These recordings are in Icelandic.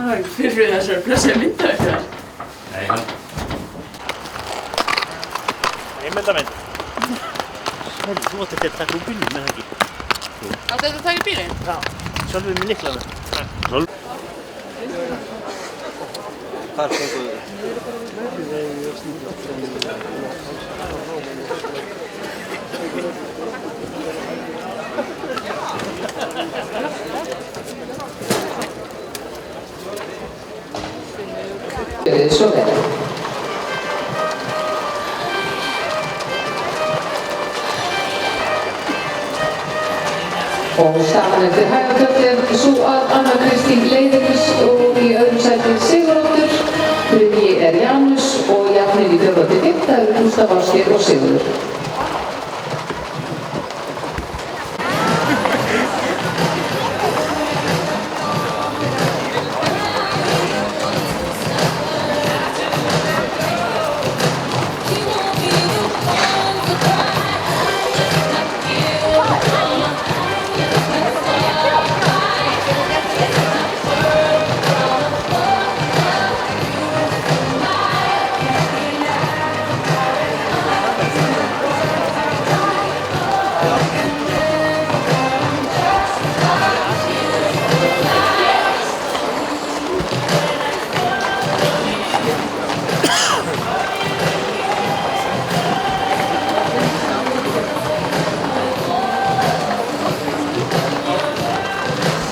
Það var ekki fyrir þessari blessaði myndavél. Nei, hann... Ég myndamynd. Sælur, þú átti þetta að taka úr bílnum, með það ekki? Átti þetta að taka í bílinn? Já, Sölvi með lyklana. Sölvi. Hvar fenguðu þið? Gjörið svo vel. Og staðan eftir hægatöfli er svo að Anna Kristín leiðir og í öðru sæti Siguroddur, þriðji er Janus og jafnir í 4. til 5. eru Gústaf Ásgeir og Sigurður.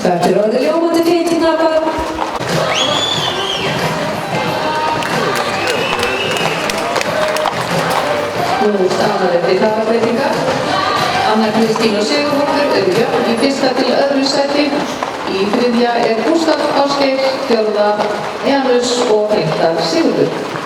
Þetta er orðið ljómandi fínt hnappar. Nú staðan eftir hnappabreitingar. Anna Kristín og Sigurður eru jöfn í 1. til 2. sæti. Í 3. er Gústaf Ásgeir, 4. Janus og 5. Sigurður.